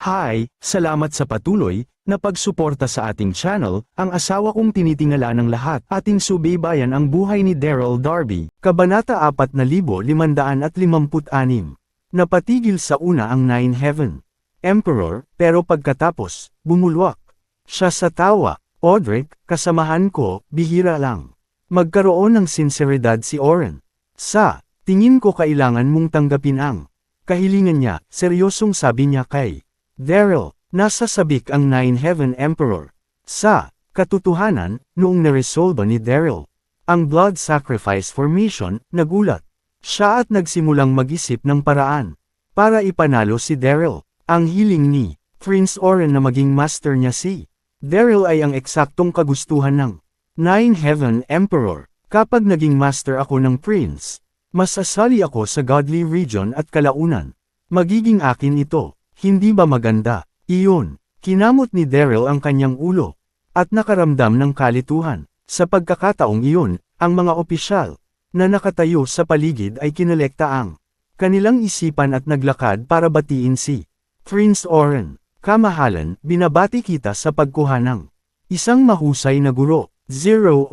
Hi, salamat sa patuloy na pagsuporta sa ating channel. Ang asawa kong tinitingala ng lahat. Ating subaybayan ang buhay ni Daryl Darby. Kabanata 4556. Napatigil sa una ang Nine Heaven Emperor, pero pagkatapos, bumulwak siya sa tawa. Audric, kasamahan ko, bihira lang. Magkaroon ng sinseridad si Oren. Sa tingin ko kailangan mong tanggapin ang kahilingan niya, seryosong sabi niya kay Daryl. Nasa sabik ang Nine Heaven Emperor. Sa katotohanan, noong naresolba ni Daryl ang blood sacrifice formation, nagulat siya at nagsimulang mag-isip ng paraan para ipanalo si Daryl. Ang hiling ni Prince Oren na maging master niya si Daryl ay ang eksaktong kagustuhan ng Nine Heaven Emperor. Kapag naging master ako ng prince, masasali ako sa godly region at kalaunan. Magiging akin ito, hindi ba maganda? Iyon, kinamot ni Daryl ang kanyang ulo, at nakaramdam ng kalituhan. Sa pagkakataong iyon, ang mga opisyal na nakatayo sa paligid ay kinolekta ang kanilang isipan at naglakad para batiin si Prince Oren. Kamahalan, binabati kita sa pagkuha ng isang mahusay na guro. 0-0.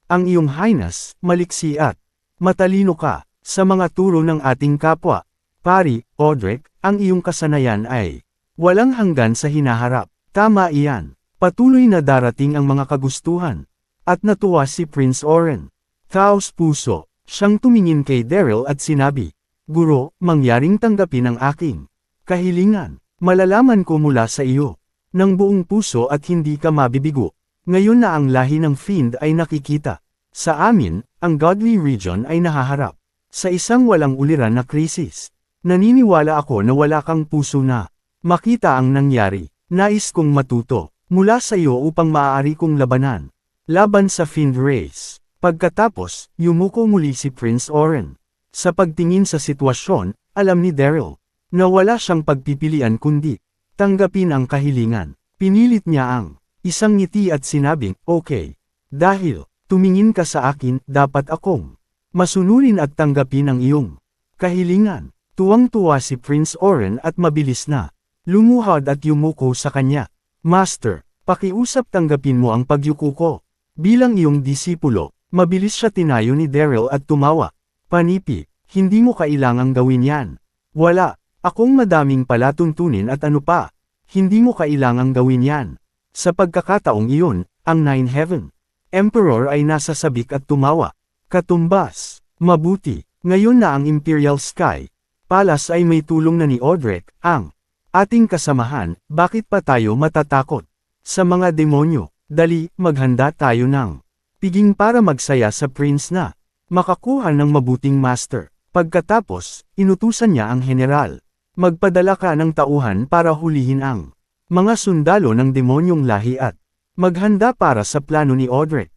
Ang iyong highness, maliksi at matalino ka sa mga turo ng ating kapwa. Pari, Audric, ang iyong kasanayan ay walang hanggan sa hinaharap. Tama iyan. Patuloy na darating ang mga kagustuhan. At natuwa si Prince Oren. Taos puso, siyang tumingin kay Daryl at sinabi, Guro, mangyaring tanggapin ang aking kahilingan. Malalaman ko mula sa iyo ng buong puso at hindi ka mabibigo. Ngayon na ang lahi ng Fiend ay nakikita. Sa amin, ang godly region ay nahaharap sa isang walang uliran na krisis. Naniniwala ako na wala kang puso na makita ang nangyari. Nais kong matuto mula sa iyo upang maaari kong labanan. Laban sa Fiend Race. Pagkatapos, yumuko muli si Prince Oren. Sa pagtingin sa sitwasyon, alam ni Daryl na wala siyang pagpipilian kundi tanggapin ang kahilingan. Pinilit niya ang isang ngiti at sinabing, okay. Dahil tumingin ka sa akin, dapat akong masunurin at tanggapin ang iyong kahilingan. Tuwang-tuwa si Prince Oren at mabilis na lumuhod at yumuko sa kanya. Master, pakiusap tanggapin mo ang pagyuko ko. Bilang iyong disipulo, mabilis siya tinayo ni Daryl at tumawa. Panipi, hindi mo kailangang gawin yan. Wala, akong madaming palatuntunin at ano pa. Hindi mo kailangang gawin yan. Sa pagkakataong iyon, ang Nine Heaven Emperor ay nasa sabik at tumawa. Katumbas, mabuti, ngayon na ang Imperial Sky Palace ay may tulong na ni Audric, ang ating kasamahan. Bakit pa tayo matatakot sa mga demonyo? Dali, maghanda tayo ng piging para magsaya sa prince na makakuha ng mabuting master. Pagkatapos, inutusan niya ang general. Magpadala ka ng tauhan para hulihin ang mga sundalo ng demonyong lahi at maghanda para sa plano ni Audric.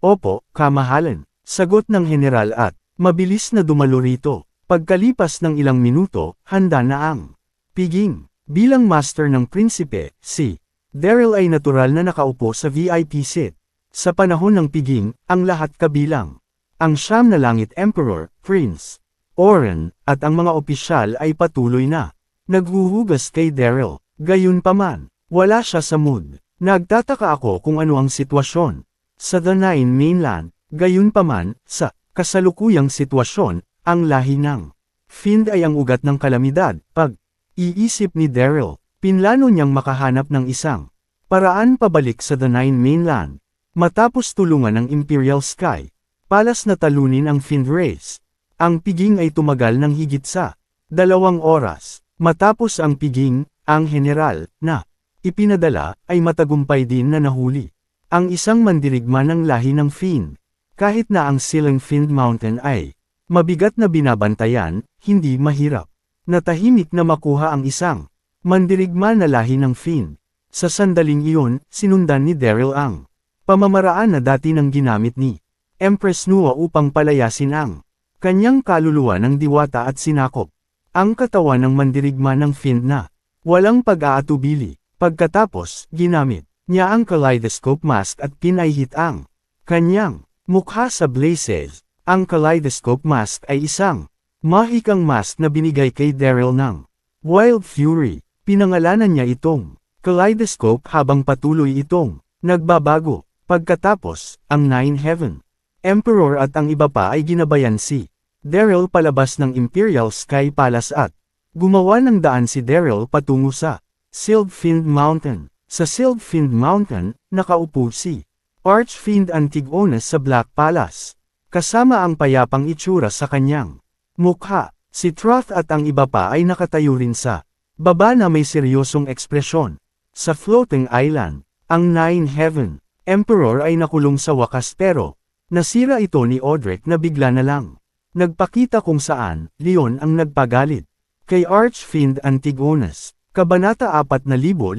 Opo, kamahalan, sagot ng general at mabilis na dumalo rito. Pagkalipas ng ilang minuto, handa na ang piging. Bilang master ng prinsipe, si Daryl ay natural na nakaupo sa VIP seat. Sa panahon ng piging, ang lahat kabilang ang Siyam na Langit Emperor, Prince Oren, at ang mga opisyal ay patuloy na naghuhugas kay Daryl. Gayunpaman, wala siya sa mood. Nagtataka ako kung ano ang sitwasyon sa The Nine Mainland. Gayunpaman, sa kasalukuyang sitwasyon, ang lahi ng Fiend ay ang ugat ng kalamidad. Pag-iisip ni Daryl, pinlano niyang makahanap ng isang paraan pabalik sa The Nine Mainland. Matapos tulungan ng Imperial Sky Palace na talunin ang Fiend Race, ang piging ay tumagal ng higit sa 2 oras. Matapos ang piging, ang general na ipinadala ay matagumpay din na nahuli ang isang mandirigma ng lahi ng Fiend. Kahit na ang Siling Fiend Mountain ay mabigat na binabantayan, hindi mahirap na tahimik na makuha ang isang mandirigma na lahi ng Fiend. Sa sandaling iyon, sinundan ni Daryl ang pamamaraan na dati nang ginamit ni Empress Nua upang palayasin ang kanyang kaluluwa ng diwata at sinakop ang katawan ng mandirigma ng Fiend na walang pag-aatubili. Pagkatapos, ginamit niya ang kaleidoscope mask at pinahit ang kanyang mukha sa blazes. Ang kaleidoscope mask ay isang mahikang mask na binigay kay Daryl ng Wild Fury. Pinangalanan niya itong Kaleidoscope habang patuloy itong nagbabago. Pagkatapos, ang Nine Heaven Emperor at ang iba pa ay ginabayan si Daryl palabas ng Imperial Sky Palace at gumawa ng daan si Daryl patungo sa Sylphind Mountain. Sa Sylphind Mountain, nakaupo si Archfiend Antigonus sa Black Palace. Kasama ang payapang itsura sa kanyang mukha, si Troth at ang iba pa ay nakatayo rin sa baba na may seryosong ekspresyon. Sa floating island, ang Nine Heaven Emperor ay nakulong sa wakas pero nasira ito ni Odric na bigla na lang nagpakita kung saan Leon ang nagpagalit kay Archfiend Antigonus. Kabanata 4557.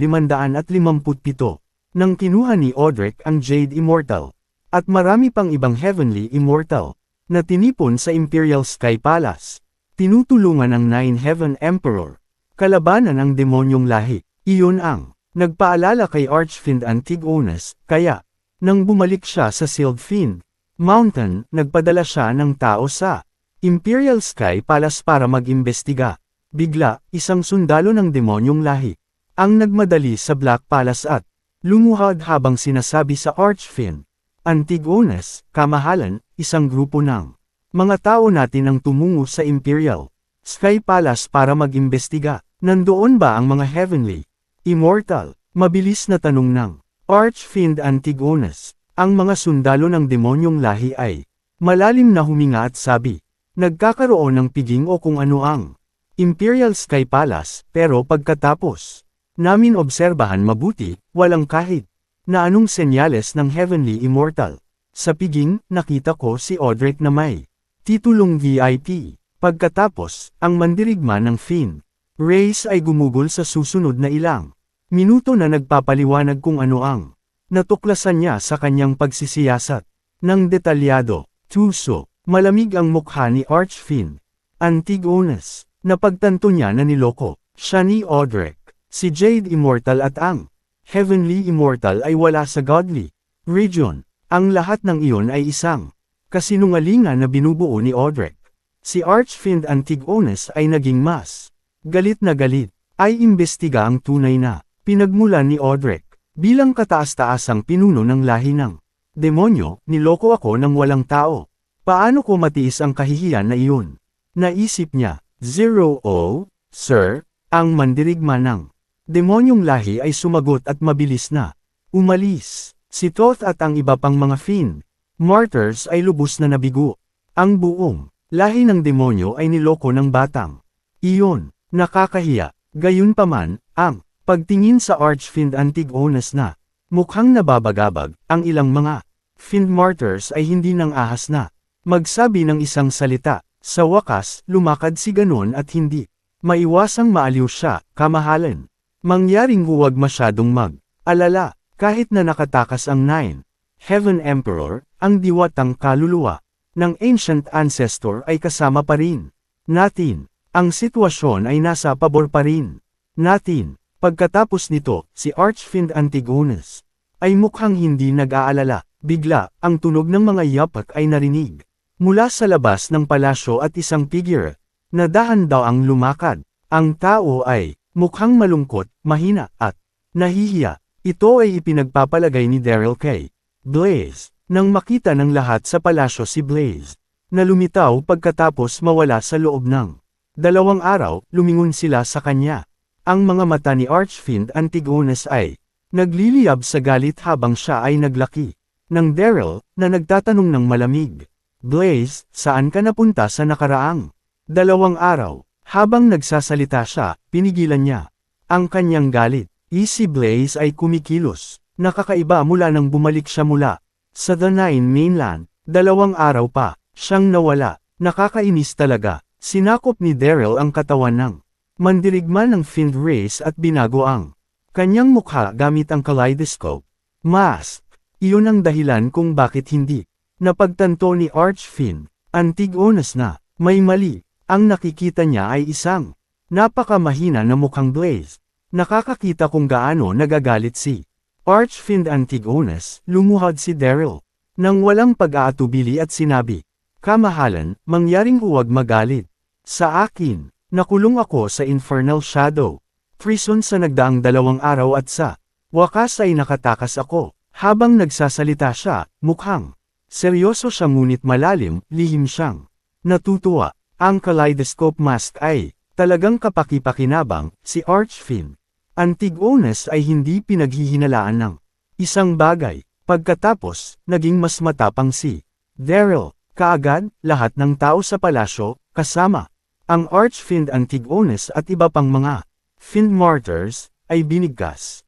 Nang kinuha ni Odric ang Jade Immortal, at marami pang ibang Heavenly Immortal, na tinipon sa Imperial Sky Palace, tinutulungan ng Nine Heaven Emperor, kalabanan ang demonyong lahi. Iyon ang nagpaalala kay Archfiend Antigonus, kaya, nang bumalik siya sa Sylphind Mountain, nagpadala siya ng tao sa Imperial Sky Palace para mag-imbestiga. Bigla, isang sundalo ng demonyong lahi ang nagmadali sa Black Palace at lumuhad habang sinasabi sa Archfiend Antigonus, kamahalan, isang grupo ng mga tao natin ang tumungo sa Imperial Sky Palace para mag-imbestiga. Nandoon ba ang mga Heavenly Immortal? Mabilis na tanong ng Archfiend Antigonus. Ang mga sundalo ng demonyong lahi ay malalim na huminga at sabi, nagkakaroon ng piging o kung ano ang Imperial Sky Palace, pero pagkatapos namin obserbahan mabuti, walang kahit na anong senyales ng Heavenly Immortal. Sa piging, nakita ko si Odric na may titulong VIP. Pagkatapos, ang mandirigma ng Fiend Race ay gumugol sa susunod na ilang minuto na nagpapaliwanag kung ano ang natuklasan niya sa kanyang pagsisiyasat ng detalyado. Tuso, malamig ang mukha ni Archfiend Antigonus. Napagtanto niya na niloko siya ni Odric. Si Jade Immortal at ang Heavenly Immortal ay wala sa Godly Region. Ang lahat ng iyon ay isang kasinungalingan na binubuo ni Odric. Si Archfiend Antigonus ay naging mas galit na galit. Ay imbestiga ang tunay na pinagmulan ni Odric. Bilang kataas-taasang pinuno ng lahi ng demonyo, niloko ako ng walang tao. Paano ko matiis ang kahihiyan na iyon? Naisip niya. Sir, ang mandirigma ng demonyong lahi ay sumagot at mabilis na umalis. Si Thoth at ang iba pang mga Fiend Martyrs ay lubos na nabigo. Ang buong lahi ng demonyo ay niloko ng batang iyon. Nakakahiya. Gayunpaman, ang pagtingin sa Archfiend Antigonus na mukhang nababagabag, ang ilang mga Fiend Martyrs ay hindi nang ahas na magsabi ng isang salita. Sa wakas, lumakad si ganon at hindi maiwasang maaliw siya, kamahalan. Mangyaring huwag masyadong mag-alala, kahit na nakatakas ang Nine Heaven Emperor, ang diwatang kaluluwa ng Ancient Ancestor ay kasama pa rin natin. Ang sitwasyon ay nasa pabor pa rin natin. Pagkatapos nito, si Archfiend Antigonus ay mukhang hindi nag-aalala. Bigla, ang tunog ng mga yapak ay narinig mula sa labas ng palasyo at isang figure na dahan daw ang lumakad. Ang tao ay mukhang malungkot, mahina, at nahihiya. Ito ay ipinagpapalagay ni Daryl kay Blaze. Nang makita ng lahat sa palasyo si Blaze, na lumitaw pagkatapos mawala sa loob ng 2 araw, lumingon sila sa kanya. Ang mga mata ni Archfiend Antigonus ay nagliliyab sa galit habang siya ay naglaki ng Daryl na nagtatanong ng malamig. Blaze, saan ka napunta sa nakaraang 2 araw? Habang nagsasalita siya, pinigilan niya ang kanyang galit. Si Blaze ay kumikilos. Nakakaiba mula nang bumalik siya mula sa The Nine Mainland. 2 araw pa siyang nawala. Nakakainis talaga. Sinakop ni Daryl ang katawan ng mandirigma ng Fiend Race at binago ang kanyang mukha gamit ang kaleidoscope mask. Iyon ang dahilan kung bakit hindi napagtanto ni Archfiend Antigonus na may mali. Ang nakikita niya ay isang napakamahina na mukhang Blaze. Nakakakita kung gaano nagagalit si Archfiend Antigonus. Lumuhad si Daryl nang walang pag-aatubili at sinabi, kamahalan, mangyaring huwag magalit sa akin. Nakulong ako sa Infernal Shadow prison sa nagdaang 2 araw at sa wakas ay nakatakas ako. Habang nagsasalita siya, mukhang seryoso siya ngunit malalim, lihim siyang natutuwa. Ang kaleidoscope mask ay talagang kapaki-pakinabang. Si Archfiend Antigonus ay hindi pinaghihinalaan ng isang bagay. Pagkatapos, naging mas matapang si Daryl. Kaagad, lahat ng tao sa palasyo, kasama ang Archfiend Antigonus at iba pang mga Fiend Martyrs, ay binigkas.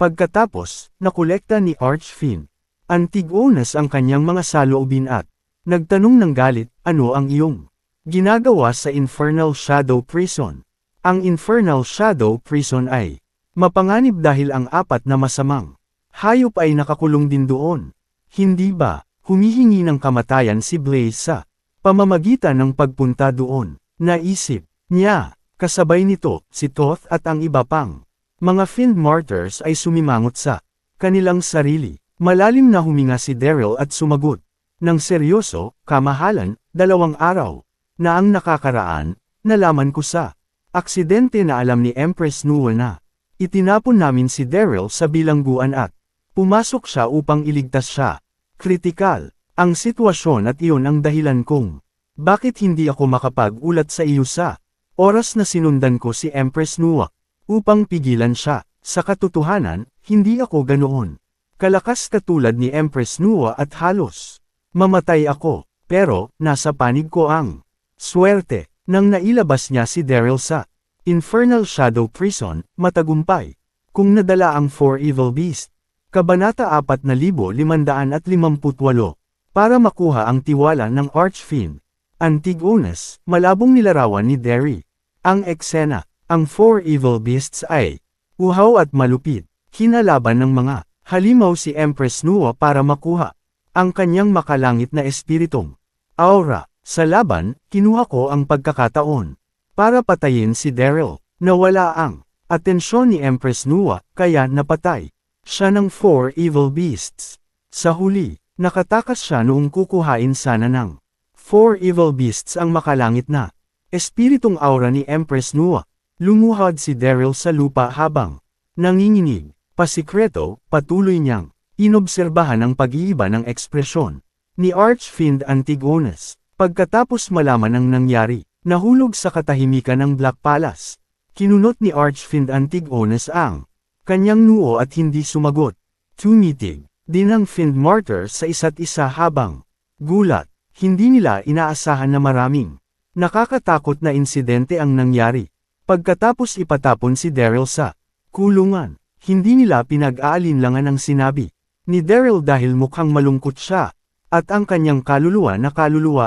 Pagkatapos, nakolekta ni Archfiend Antigonus ang kanyang mga saloobin at nagtanong ng galit, ano ang iyong ginagawa sa Infernal Shadow Prison? Ang Infernal Shadow Prison ay mapanganib dahil ang 4 na masamang hayop ay nakakulong din doon. Hindi ba humihingi ng kamatayan si Blaze sa pamamagitan ng pagpunta doon? Naisip niya, kasabay nito, si Thoth at ang iba pang mga Fiend Martyrs ay sumimangot sa kanilang sarili. Malalim na huminga si Daryl at sumagot ng seryoso, kamahalan, 2 araw na ang nakakaraan, nalaman ko sa aksidente na alam ni Empress Nua na itinapon namin si Daryl sa bilangguan at pumasok siya upang iligtas siya. Kritikal ang sitwasyon at iyon ang dahilan kung bakit hindi ako makapag-ulat sa iyo sa oras na sinundan ko si Empress Nua upang pigilan siya. Sa katotohanan, hindi ako ganoon kalakas katulad ni Empress Nua at halos mamatay ako, pero nasa panig ko ang swerte. Nang nailabas niya si Daryl sa Infernal Shadow Prison, matagumpay kung nadala ang 4 Evil Beasts. Kabanata 4558. Para makuha ang tiwala ng Archfiend Antigonus, malabong nilarawan ni Derry ang eksena. Ang 4 Evil Beasts ay uhaw at malupit. Kinalaban ng mga halimaw si Empress Nua para makuha ang kanyang makalangit na espiritong aura. Sa laban, kinuha ko ang pagkakataon para patayin si Daryl. Nawala ang atensyon ni Empress Nua, kaya napatay siya ng 4 Evil Beasts. Sa huli, nakatakas siya noong kukuhain sana ng 4 Evil Beasts ang makalangit na espiritong aura ni Empress Nua. Lumuhad si Daryl sa lupa habang nanginginig. Pasikreto, patuloy niyang inobserbahan ang pag-iiba ng ekspresyon ni Archfiend Antigonus. Pagkatapos malaman ang nangyari, nahulog sa katahimikan ng Black Palace. Kinunot ni Archfiend Antigonus ang kanyang noo at hindi sumagot. Tumitig din ang Fiend Martyrs sa isa't isa habang gulat. Hindi nila inaasahan na maraming nakakatakot na insidente ang nangyari. Pagkatapos ipatapon si Daryl sa kulungan, hindi nila pinag-aalinlangan ang sinabi ni Daryl dahil mukhang malungkot siya. At ang kanyang kaluluwa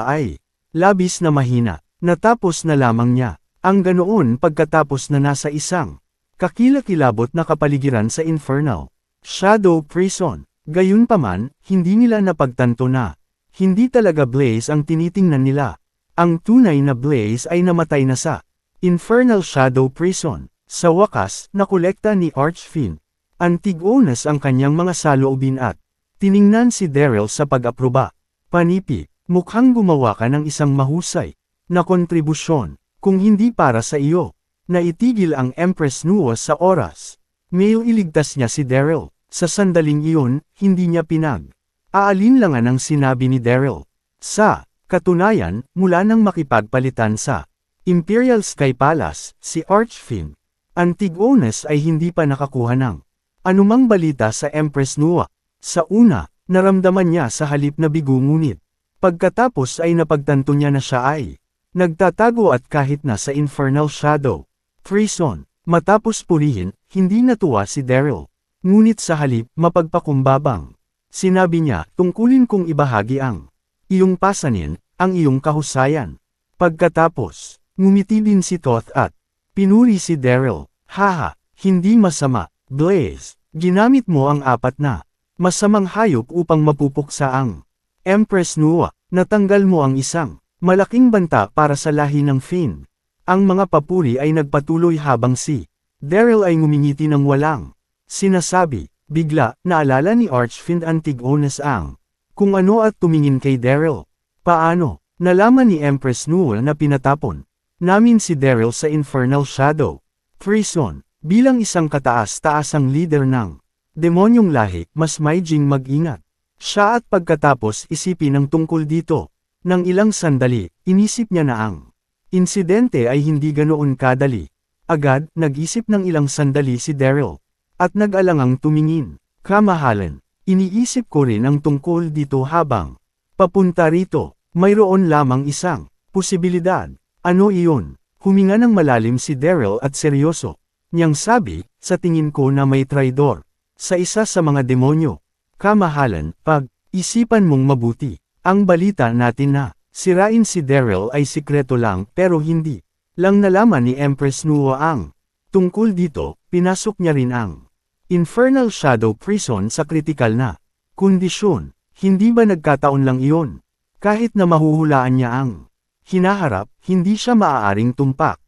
ay labis na mahina. Natapos na lamang niya ang ganoon pagkatapos na nasa isang kakilakilabot na kapaligiran sa Infernal Shadow Prison. Gayunpaman, hindi nila napagtanto na hindi talaga Blaze ang tinitingnan nila. Ang tunay na Blaze ay namatay na sa Infernal Shadow Prison. Sa wakas, nakolekta ni Archfiend Antigonus ang kanyang mga saloobin at tiningnan si Daryl sa pag-aproba. Panipi, mukhang gumawa ka ng isang mahusay na kontribusyon, kung hindi para sa iyo. Naitigil ang Empress Nua sa oras. Ngayon iligtas niya si Daryl. Sa sandaling iyon, hindi niya pinag-aalinlangan ang sinabi ni Daryl. Sa katunayan, mula nang makipagpalitan sa Imperial Sky Palace, si Archfiend Antigonus ay hindi pa nakakuha ng anumang balita sa Empress Nua. Sa una, naramdaman niya sa halip na bigo ngunit pagkatapos ay napagtanto niya na siya ay nagtatago at kahit na sa Infernal Shadow Prison. Matapos purihin, hindi natuwa si Daryl. Ngunit sa halip, mapagpakumbabang. Sinabi niya, tungkulin kong ibahagi ang iyong pasanin, ang iyong kahusayan. Pagkatapos, ngumiti din si Thoth at pinuri si Daryl. Haha, hindi masama, Blaze. Ginamit mo ang 4 na masamang hayop upang mapupuksa ang Empress Nua. Natanggal mo ang isang malaking banta para sa lahi ng Fiend. Ang mga papuri ay nagpatuloy habang si Daryl ay ngumingiti ng walang sinasabi. Bigla, naalala ni Archfiend Antigonus ang kung ano at tumingin kay Daryl. Paano? Nalaman ni Empress Nua na pinatapon namin si Daryl sa Infernal Shadow Prison, bilang isang kataas-taasang leader ng demonyong lahi, mas maiging mag-ingat. Siya at pagkatapos isipin ang tungkol dito. Nang ilang sandali, inisip niya na ang insidente ay hindi ganoon kadali. Agad, nag-isip ng ilang sandali si Daryl. At nag-alangang tumingin. Kamahalan, iniisip ko rin ang tungkol dito habang papunta rito. Mayroon lamang isang posibilidad. Ano iyon? Huminga ng malalim si Daryl at seryoso. Niyang sabi, sa tingin ko na may traidor. Sa isa sa mga demonyo. Kamahalan, pag-isipan mong mabuti. Ang balita natin na sirain si Daryl ay sikreto lang pero hindi lang nalaman ni Empress Nuo ang tungkol dito, pinasok niya rin ang Infernal Shadow Prison sa kritikal na kondisyon. Hindi ba nagkataon lang iyon? Kahit na mahuhulaan niya ang hinaharap, hindi siya maaaring tumpak.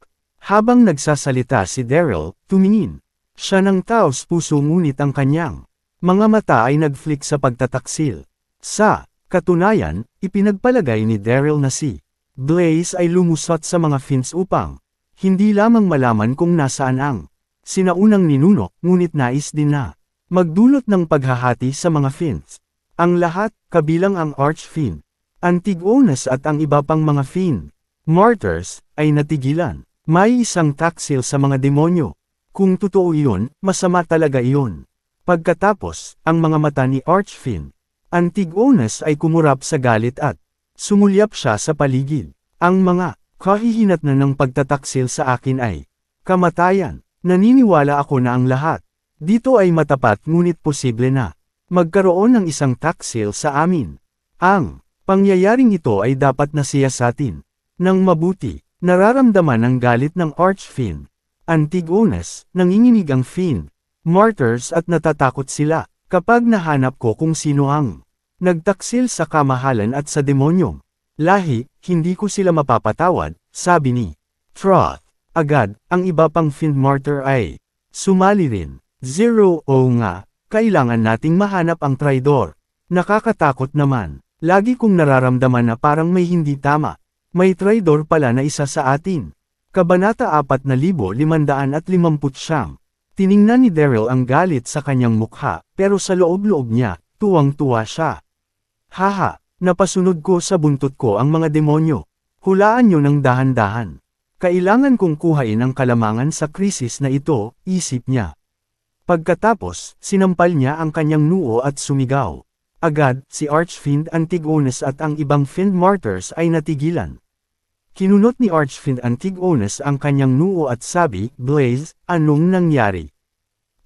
Habang nagsasalita si Daryl, tumingin siya ng taos puso ngunit ang kanyang mga mata ay nag-flick sa pagtataksil. Sa katunayan, ipinagpalagay ni Daryl na si Blaze ay lumusot sa mga fins upang hindi lamang malaman kung nasaan ang sinaunang ninuno, ngunit nais din na magdulot ng paghahati sa mga fins. Ang lahat, kabilang ang Archfiend, Antigonus at ang iba pang mga fiend martyrs, ay natigilan. May isang taksil sa mga demonyo. Kung totoo iyon, masama talaga iyon. Pagkatapos, ang mga mata ni Archfiend Antigonus ay kumurap sa galit at sumulyap siya sa paligid. Ang mga kahihinatnan ng pagtataksil sa akin ay kamatayan. Naniniwala ako na ang lahat dito ay matapat ngunit posible na magkaroon ng isang taksil sa amin. Ang pangyayaring ito ay dapat na siyasatin ng mabuti. Nararamdaman ang galit ng Archfiend Antigonus, nanginginig ang fiend martyrs at natatakot sila kapag nahanap ko kung sino ang nagtaksil sa kamahalan at sa demonyong lahi, hindi ko sila mapapatawad, sabi ni Troth. Agad, ang iba pang fiend martyr ay sumali rin. Nga, kailangan nating mahanap ang traidor. Nakakatakot naman. Lagi kong nararamdaman na parang may hindi tama. May traidor pala na isa sa atin. Kabanata 4559. Tiningnan ni Daryl ang galit sa kanyang mukha, pero sa loob-loob niya, tuwang-tuwa siya. Haha, napasunod ko sa buntot ko ang mga demonyo. Hulaan nyo ng dahan-dahan. Kailangan kong kuhain ang kalamangan sa krisis na ito, isip niya. Pagkatapos, sinampal niya ang kanyang noo at sumigaw. Agad, si Archfiend Antigonus at ang ibang fiend martyrs ay natigilan. Kinunot ni Archfiend Antigonus ang kanyang noo at sabi, Blaze, anong nangyari?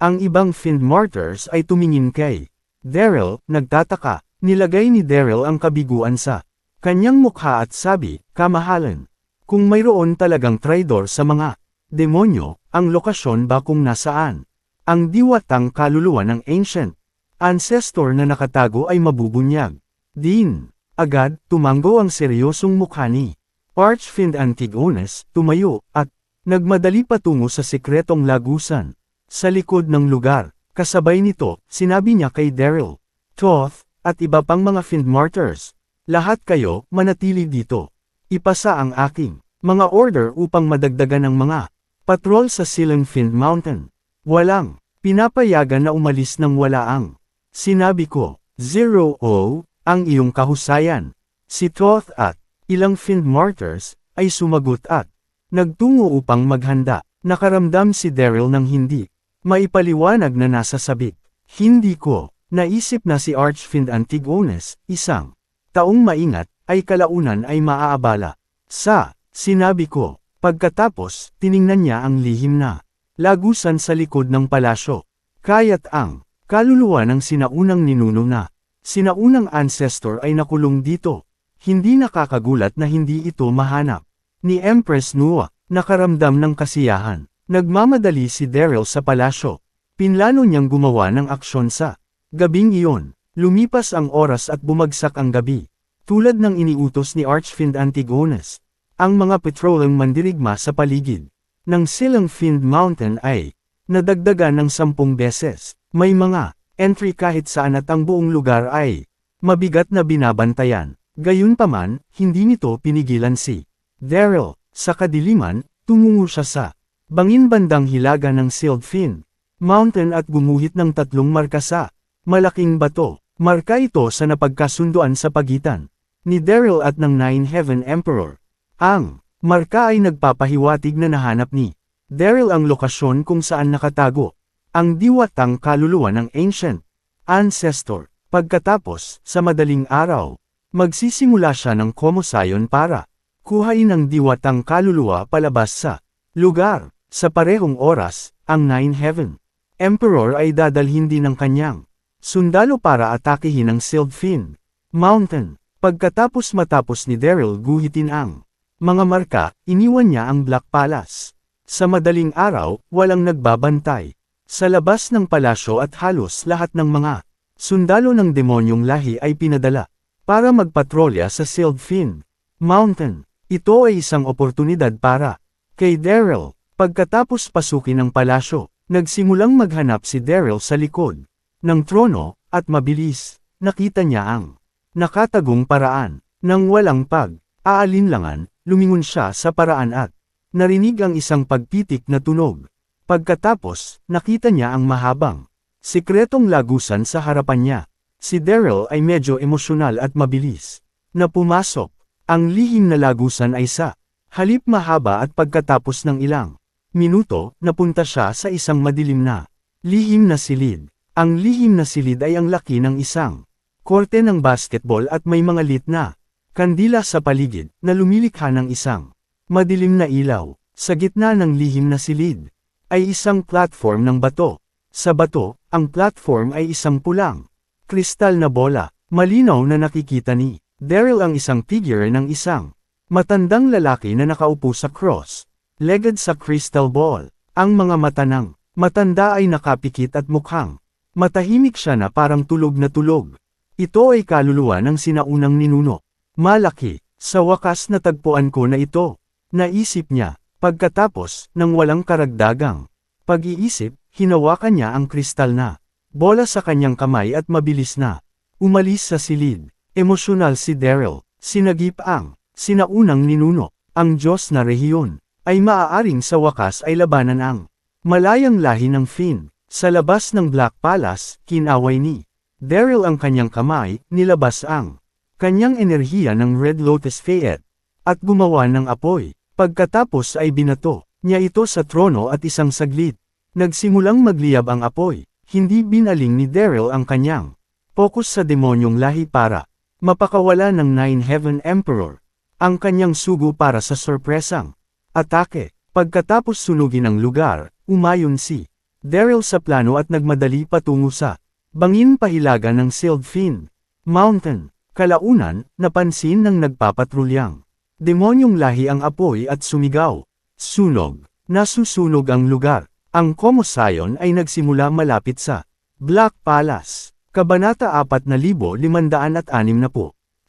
Ang ibang fiend martyrs ay tumingin kay Daryl, nagtataka. Nilagay ni Daryl ang kabiguan sa kanyang mukha at sabi, kamahalan. Kung mayroon talagang traidor sa mga demonyo, ang lokasyon ba kung nasaan? Ang diwatang kaluluwa ng ancient ancestor na nakatago ay mabubunyag. Din, agad, tumango ang seryosong mukha ni Archfiend Antigonus, tumayo, at nagmadali patungo sa sikretong lagusan. Sa likod ng lugar, kasabay nito, sinabi niya kay Daryl, Toth, at iba pang mga fiend martyrs, lahat kayo, manatili dito. Ipasa ang aking mga order upang madagdagan ng mga patrol sa Silang Fiend Mountain. Walang pinapayagan na umalis ng walaang. Sinabi ko, 0-0, ang iyong kahusayan. Si Toth at ilang fiend martyrs ay sumagot at nagtungo upang maghanda. Nakaramdam si Daryl ng hindi maipaliwanag na nasa sabik. Hindi ko naisip na si Archfiend Antigonus, isang taong maingat, ay kalaunan ay maaabala. Sinabi ko. Pagkatapos, tiningnan niya ang lihim na lagusan sa likod ng palasyo. Kaya't ang kaluluwa ng sinaunang ninuno na sinaunang ancestor ay nakulong dito. Hindi nakakagulat na hindi ito mahanap. Ni Empress Nuo, nakaramdam ng kasiyahan. Nagmamadali si Daryl sa palasyo. Pinlano niyang gumawa ng aksyon sa gabing iyon. Lumipas ang oras at bumagsak ang gabi. Tulad ng iniutos ni Archfiend Antigonus, ang mga patrolling mandirigma sa paligid ng Silang Fiend Mountain ay nadagdagan ng 10 beses. May mga entry kahit saan at ang buong lugar ay mabigat na binabantayan. Gayunpaman, hindi nito pinigilan si Daryl. Sa kadiliman, tumungo siya sa Bangin bandang hilaga ng Sealed Fin Mountain at gumuhit ng tatlong marka sa malaking bato. Marka ito sa napagkasunduan sa pagitan ni Daryl at ng Nine Heaven Emperor. Ang marka ay nagpapahiwatig na nahanap ni Daryl ang lokasyon kung saan nakatago ang diwatang kaluluwa ng Ancient Ancestor. Pagkatapos, sa madaling araw, magsisimula siya ng komosayon para kuhain ang diwatang kaluluwa palabas sa lugar. Sa parehong oras, ang Nine Heaven Emperor ay dadalhin din ng kanyang sundalo para atakihin ang Sealed Fin Mountain. Pagkatapos matapos ni Daryl guhitin ang mga marka, iniwan niya ang Black Palace. Sa madaling araw, walang nagbabantay sa labas ng palasyo at halos lahat ng mga sundalo ng demonyong lahi ay pinadala para magpatrolya sa Sealed Fin Mountain. Ito ay isang oportunidad para kay Daryl. Pagkatapos pasukin ang palasyo, nagsimulang maghanap si Daryl sa likod ng trono, at mabilis, nakita niya ang nakatagong paraan. Nang walang pag-aalinlangan, lumingon siya sa paraan at narinig ang isang pagpitik na tunog. Pagkatapos, nakita niya ang mahabang sikretong lagusan sa harapan niya. Si Daryl ay medyo emosyonal at mabilis na pumasok. Ang lihim na lagusan ay sa halip mahaba at pagkatapos ng ilang minuto, napunta siya sa isang madilim na lihim na silid. Ang lihim na silid ay ang laki ng isang korte ng basketball at may mga lit na kandila sa paligid na lumilikha ng isang madilim na ilaw. Sa gitna ng lihim na silid ay isang platform ng bato. Sa bato, ang platform ay isang pulang kristal na bola. Malinaw na nakikita ni Daryl ang isang figure ng isang matandang lalaki na nakaupo sa cross-legged sa crystal ball. Ang mga mata ng matanda ay nakapikit at mukhang matahimik siya na parang tulog na tulog. Ito ay kaluluwa ng sinaunang ninuno. Malaki, sa wakas natagpuan ko na ito, naisip niya. Pagkatapos, ng walang karagdagang pag-iisip, hinawakan niya ang kristal na bola sa kanyang kamay at mabilis na umalis sa silid. Emosyonal si Daryl. Sinagip ang sinaunang ninuno. Ang Diyos na rehiyon ay maaaring sa wakas ay labanan ang malayang lahi ng Fin. Sa labas ng Black Palace, kinaway ni Daryl ang kanyang kamay, nilabas ang kanyang enerhiya ng Red Lotus Fayette at gumawa ng apoy. Pagkatapos ay binato niya ito sa trono at isang saglit. Nagsimulang magliyab ang apoy. Hindi binaling ni Daryl ang kanyang focus sa demonyong lahi para mapakawala ng Nine Heaven Emperor ang kanyang sugo para sa sorpresang atake. Pagkatapos sunugin ang lugar, umayon si Daryl sa plano at nagmadali patungo sa bangin pahilaga ng Sealed Fin Mountain. Kalaunan, napansin ng nagpapatrulyang demonyong lahi ang apoy at sumigaw. Sunog. Nasusunog ang lugar. Ang komosayon ay nagsimula malapit sa Black Palace. Kabanata 4560.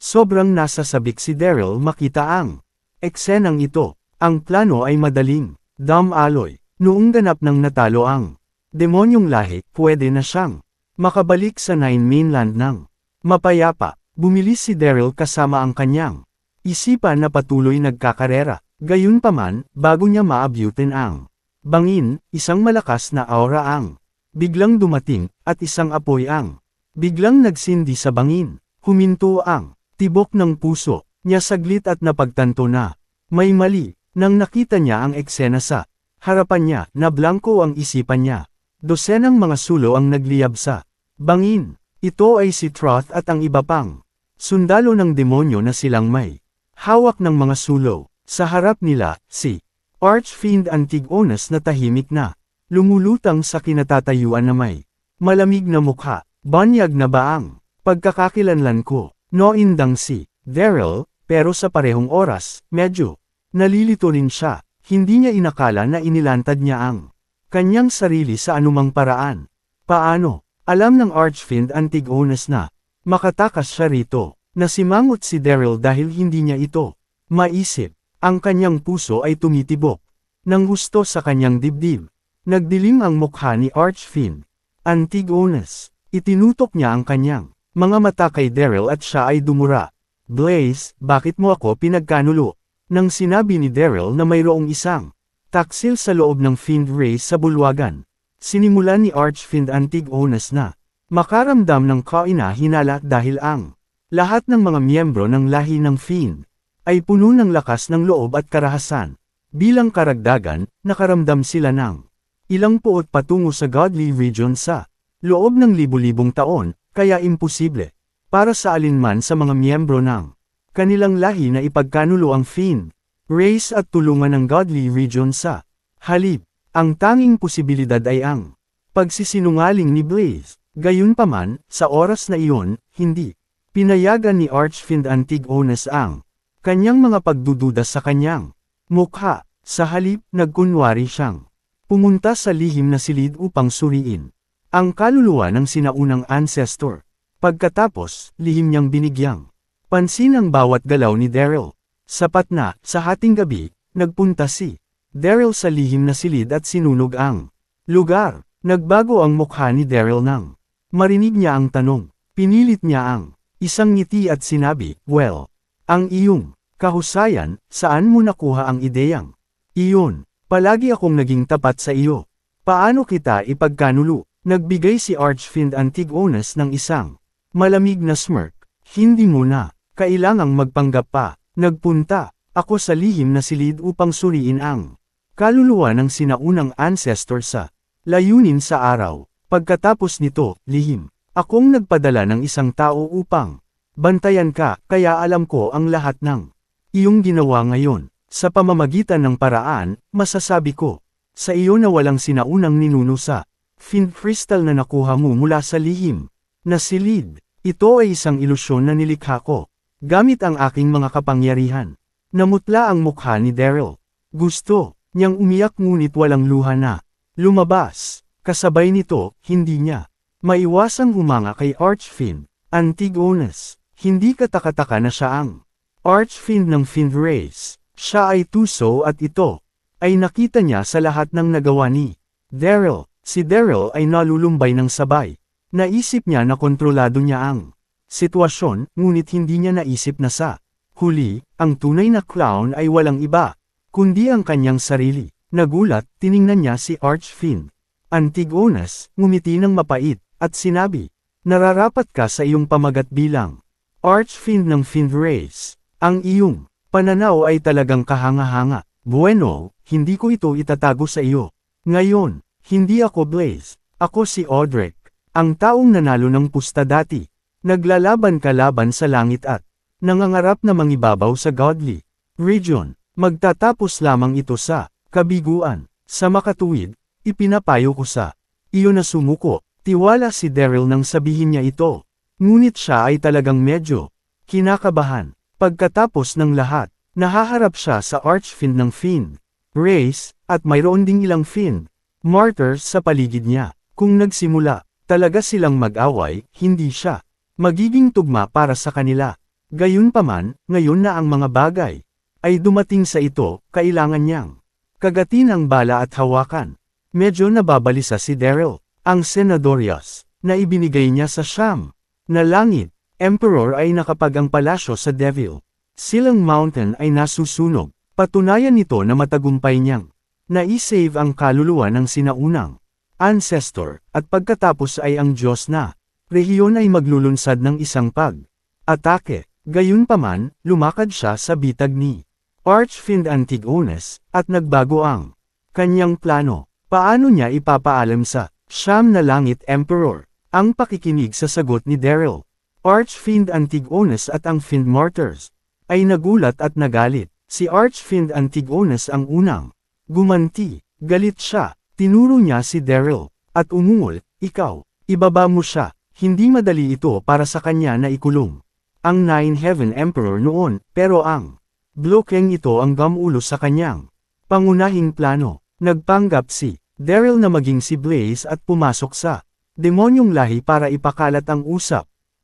Sobrang nasasabik si Daryl makita ang eksenang ito. Ang plano ay madaling damaloy. Noong ganap ng natalo ang demonyong lahi, pwede na siyang makabalik sa Nine Mainland ng mapayapa. Bumilis si Daryl kasama ang kanyang isipan na patuloy nagkakarera. Gayunpaman, bago niya maabyutin ang bangin, isang malakas na aura ang biglang dumating, at isang apoy ang biglang nagsindi sa bangin. Huminto ang tibok ng puso niya saglit at napagtanto na may mali. Nang nakita niya ang eksena sa harapan niya, na blanko ang isipan niya. Dosenang mga sulo ang nagliyab sa bangin. Ito ay si Troth at ang iba pang sundalo ng demonyo na silang may hawak ng mga sulo. Sa harap nila, si Archfiend Antigonus na tahimik na lumulutang sa kinatatayuan na may malamig na mukha. Banyag na ba ang pagkakakilanlan ko? Noindang si Daryl, pero sa parehong oras, medyo nalilito rin siya. Hindi niya inakala na inilantad niya ang kanyang sarili sa anumang paraan. Paano? Alam ng Archfiend Antigonus na makatakas siya rito. Nasimangot si Daryl dahil hindi niya ito maisip. Ang kanyang puso ay tumitibok ng gusto sa kanyang dibdib. Nagdilim ang mukha ni Archfiend Antigonus. Itinutok niya ang kanyang mga mata kay Daryl at siya ay dumura. Blaze, bakit mo ako pinagkanulo? Nang sinabi ni Daryl na mayroong isang taksil sa loob ng Fiend Race sa bulwagan. Sinimulan ni Archfiend Antigonus na makaramdam ng kaina-hinala dahil ang lahat ng mga miyembro ng lahi ng Fiend ay puno ng lakas ng loob at karahasan. Bilang karagdagan, nakaramdam sila ng ilang puot patungo sa godly region sa loob ng libu-libong taon, kaya imposible para sa alinman sa mga miyembro ng kanilang lahi na ipagkanulo ang Fiend Race at tulungan ng godly region sa halip. Ang tanging posibilidad ay ang pagsisinungaling ni Blaze. Gayunpaman, sa oras na iyon, hindi pinayagan ni Archfiend Antigonus ang kanyang mga pagdududa sa kanyang mukha. Sa halip, nagkunwari siyang pumunta sa lihim na silid upang suriin ang kaluluwa ng sinaunang ancestor. Pagkatapos, lihim niyang binigyang pansin ang bawat galaw ni Daryl. Sapat na, sa hating gabi, nagpunta si Daryl sa lihim na silid at sinunog ang lugar. Nagbago ang mukha ni Daryl nang marinig niya ang tanong. Pinilit niya ang isang ngiti at sinabi, "Well, ang iyong kahusayan, saan mo nakuha ang ideyang iyon? Palagi akong naging tapat sa iyo. Paano kita ipagkanulo?" Nagbigay si Archfiend Antigonus ng isang malamig na smirk. "Hindi mo na kailangang magpanggap pa. Nagpunta ako sa lihim na silid upang suriin ang kaluluwa ng sinaunang ancestor sa layunin sa araw. Pagkatapos nito, lihim akong nagpadala ng isang tao upang bantayan ka, kaya alam ko ang lahat ng iyong ginawa ngayon. Sa pamamagitan ng paraan, masasabi ko sa iyo na walang sinaunang ninuno sa Fiend Crystal na nakuha mo mula sa lihim na silid. Ito ay isang ilusyon na nilikha ko gamit ang aking mga kapangyarihan." Namutla ang mukha ni Daryl. Gusto niyang umiyak ngunit walang luha na lumabas. Kasabay nito, hindi niya maiwasang humanga kay Archfiend Antigonus. Hindi katakataka na siya ang Archfiend ng Fiend Race. Siya ay tuso at ito ay nakita niya sa lahat ng nagawa ni Daryl. Si Daryl ay nalulumbay ng sabay. Naisip niya na kontrolado niya ang sitwasyon, ngunit hindi niya naisip na sa huli, ang tunay na clown ay walang iba kundi ang kanyang sarili. Nagulat, tiningnan niya si Archfiend Antigonus, ngumiti ng mapait, at sinabi, "Nararapat ka sa iyong pamagat bilang Archfiend ng Fiend Race. Ang iyong pananaw ay talagang kahanga-hanga. Bueno, hindi ko ito itatago sa iyo. Ngayon, hindi ako Blaze. Ako si Audric, ang taong nanalo ng pusta dati. Naglalaban ka laban sa langit at nangangarap na mangibabaw sa godly region. Magtatapos lamang ito sa kabiguan. Sa makatuwid, ipinapayo ko sa iyo na sumuko." Tiwala si Daryl nang sabihin niya ito. Ngunit siya ay talagang medyo kinakabahan. Pagkatapos ng lahat, nahaharap siya sa Archfiend ng Fiend Race, at mayroon ding ilang Fiend Martyrs sa paligid niya. Kung nagsimula talaga silang mag-away, hindi siya magiging tugma para sa kanila. Gayunpaman, ngayon na ang mga bagay ay dumating sa ito, kailangan niyang kagatin ang bala at hawakan. Medyo nababalisa si Daryl. Ang Senadorius na ibinigay niya sa Siyam na langit Emperor ay nakapag ang palasyo sa Devil Silang Mountain ay nasusunog. Patunayan nito na matagumpay niyang naisave ang kaluluwa ng sinaunang ancestor, at pagkatapos ay ang Diyos na rehiyon ay maglulunsad ng isang pag-atake. Gayunpaman, lumakad siya sa bitag ni Archfiend Antigonus, at nagbago ang kanyang plano. Paano niya ipapaalam sa Siyam na Langit Emperor ang pakikinig sa sagot ni Daryl? Archfiend Antigonus at ang Fiend Martyrs ay nagulat at nagalit. Si Archfiend Antigonus ang unang gumanti. Galit siya. Tinuro niya si Daryl at umungol, "Ikaw, ibaba mo siya." Hindi madali ito para sa kanya na ikulong ang Nine Heaven Emperor noon, pero ang blokeng ito ang gamulo sa kanyang pangunahing plano. Nagpanggap si Daryl na maging si Blaze at pumasok sa demonyong lahi para ipakalat ang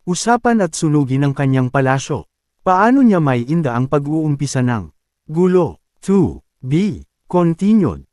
usapan at sunugin ang kanyang palasyo. Paano niya may inda ang pag-uumpisa ng gulo? To be continued.